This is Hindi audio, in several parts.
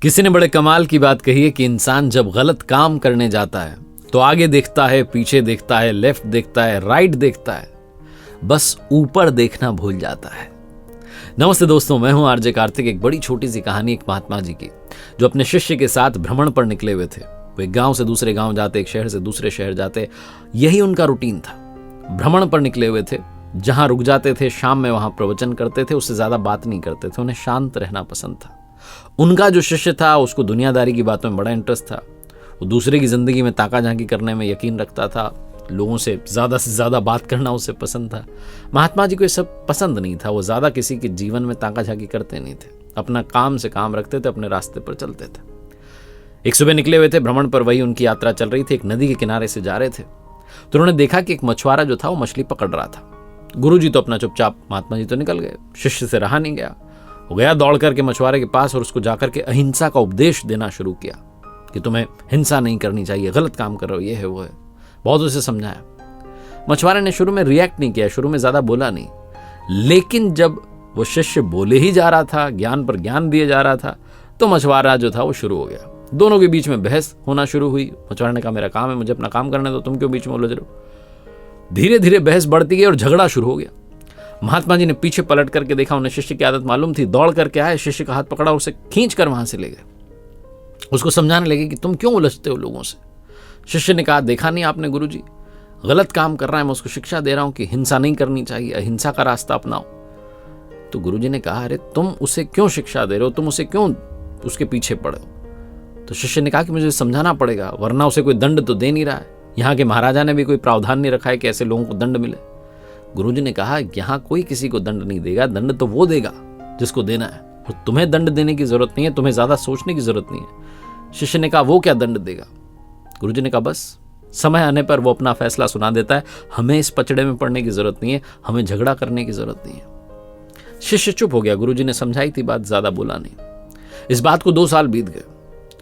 किसी ने बड़े कमाल की बात कही है कि इंसान जब गलत काम करने जाता है तो आगे देखता है, पीछे देखता है, लेफ्ट देखता है, राइट देखता है, बस ऊपर देखना भूल जाता है। नमस्ते दोस्तों, मैं हूं आरजे कार्तिक। एक बड़ी छोटी सी कहानी एक महात्मा जी की, जो अपने शिष्य के साथ भ्रमण पर निकले हुए थे। वो एक गांव से दूसरे गांव जाते, एक शहर से दूसरे शहर जाते, यही उनका रूटीन था। भ्रमण पर निकले हुए थे, जहां रुक जाते थे, शाम में वहां प्रवचन करते थे, उससे ज्यादा बात नहीं करते थे, उन्हें शांत रहना पसंद था। उनका जो शिष्य था उसको दुनियादारी की बातों में बड़ा इंटरेस्ट था। वो दूसरे की जिंदगी में ताका झांकी करने में यकीन रखता था, लोगों से ज्यादा बात करना उसे पसंद था। महात्मा जी को ये सब पसंद नहीं था। वो ज्यादा किसी के जीवन में ताका झांकी करते नहीं थे, अपना काम से काम रखते थे, अपने रास्ते पर चलते थे। एक सुबह निकले हुए थे भ्रमण पर, वही उनकी यात्रा चल रही थी। एक नदी के किनारे से जा रहे थे तो उन्होंने देखा कि एक मछुआरा जो था वो मछली पकड़ रहा था। गुरुजी तो अपना चुपचाप, महात्मा जी तो निकल गए। शिष्य से रहा नहीं गया, वो गया दौड़ करके मछुआरे के पास और उसको जाकर के अहिंसा का उपदेश देना शुरू किया कि तुम्हें हिंसा नहीं करनी चाहिए, गलत काम कर रहे हो, ये है वो है। बहुत उसे समझाया। मछुआरे ने शुरू में रिएक्ट नहीं किया, शुरू में ज्यादा बोला नहीं, लेकिन जब वो शिष्य बोले ही जा रहा था, ज्ञान पर ज्ञान दिए जा रहा था, तो मछुआरा जो था वो शुरू हो गया। दोनों के बीच में बहस होना शुरू हुई। मछुआरे ने कहा मेरा काम है, मुझे अपना काम करने दो, तुम क्यों बीच में उलझ रहे हो। धीरे धीरे बहस बढ़ती गई और झगड़ा शुरू हो गया। महात्मा जी ने पीछे पलट करके देखा, उन्हें शिष्य की आदत मालूम थी। दौड़ करके आए, शिष्य का हाथ पकड़ा, उसे खींच कर वहां से ले गए। उसको समझाने लगे कि तुम क्यों उलझते हो लोगों से। शिष्य ने कहा, देखा नहीं आपने गुरुजी, गलत काम कर रहा है, मैं उसको शिक्षा दे रहा हूं कि हिंसा नहीं करनी चाहिए, अहिंसा का रास्ता अपनाओ। तो गुरुजी ने कहा, अरे तुम उसे क्यों शिक्षा दे रहे हो, तुम उसे क्यों उसके पीछे पड़े हो। तो शिष्य ने कहा कि मुझे समझाना पड़ेगा, वरना उसे कोई दंड तो दे नहीं रहा है। यहाँ के महाराजा ने भी कोई प्रावधान नहीं रखा है कि ऐसे लोगों को दंड मिले। गुरुजी ने कहा, यहां कोई किसी को दंड नहीं देगा, दंड तो वो देगा जिसको देना है, और तुम्हें दंड देने की जरूरत नहीं है, तुम्हें ज्यादा सोचने की जरूरत नहीं है। शिष्य ने कहा, वो क्या दंड देगा। गुरुजी ने कहा, बस समय आने पर वो अपना फैसला सुना देता है, हमें इस पचड़े में पड़ने की जरूरत नहीं है, हमें झगड़ा करने की जरूरत नहीं है। शिष्य चुप हो गया। गुरुजी ने समझाई थी बात, ज्यादा बोला नहीं। इस बात को 2 साल बीत गए।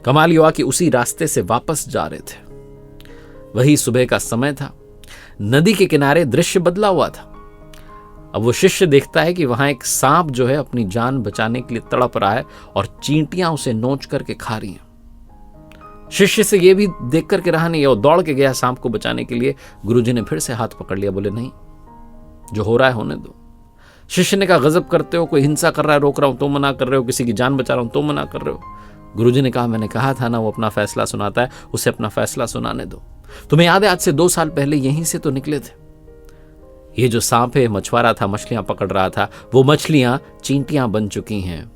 कमाल ये हुआ कि उसी रास्ते से वापस जा रहे थे। वही सुबह का समय था। नदी के किनारे दृश्य बदला हुआ था। अब वो शिष्य देखता है कि वहां एक सांप जो है अपनी जान बचाने के लिए तड़प रहा है और चींटियां उसे नोच करके खा रही हैं। शिष्य से ये भी देख करके रहा नहीं, वो दौड़ के गया सांप को बचाने के लिए। गुरुजी ने फिर से हाथ पकड़ लिया, बोले नहीं, जो हो रहा है होने दो। शिष्य ने कहा, गजब करते हो, कोई हिंसा कर रहा है रोक रहा हूं तो मना कर रहे हो, किसी की जान बचा रहा हूं तो मना कर रहे हो। गुरुजी ने कहा, मैंने कहा था ना वो अपना फैसला सुनाता है, उसे अपना फैसला सुनाने दो। तुम्हें याद है आज से 2 साल पहले यहीं से तो निकले थे। ये जो सांप है, मछुआरा था, मछलियां पकड़ रहा था, वो मछलियां चींटियां बन चुकी हैं।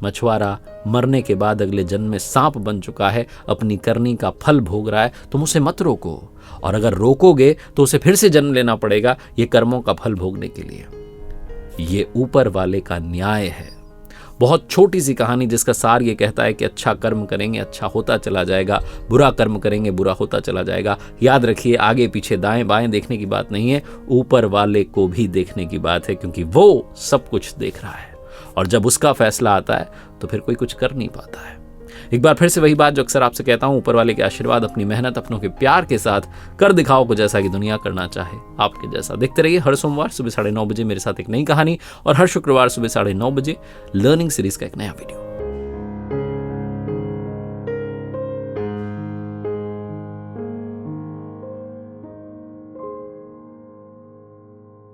मछुआरा मरने के बाद अगले जन्म में सांप बन चुका है, अपनी करनी का फल भोग रहा है। तुम उसे मत रोको, और अगर रोकोगे तो उसे फिर से जन्म लेना पड़ेगा ये कर्मों का फल भोगने के लिए। ये ऊपर वाले का न्याय है। बहुत छोटी सी कहानी जिसका सार ये कहता है कि अच्छा कर्म करेंगे अच्छा होता चला जाएगा, बुरा कर्म करेंगे बुरा होता चला जाएगा। याद रखिए, आगे पीछे दाएं बाएं देखने की बात नहीं है, ऊपर वाले को भी देखने की बात है, क्योंकि वो सब कुछ देख रहा है, और जब उसका फैसला आता है तो फिर कोई कुछ कर नहीं पाता है। एक बार फिर से वही बात जो अक्सर आपसे कहता हूं, ऊपर वाले के आशीर्वाद, अपनी मेहनत, अपनों के प्यार के साथ कर दिखाओ को जैसा कि दुनिया करना चाहे आपके जैसा। देखते रहिए हर सोमवार सुबह 9:30 बजे मेरे साथ एक नई कहानी, और हर शुक्रवार सुबह 9:30 बजे लर्निंग सीरीज का एक नया वीडियो।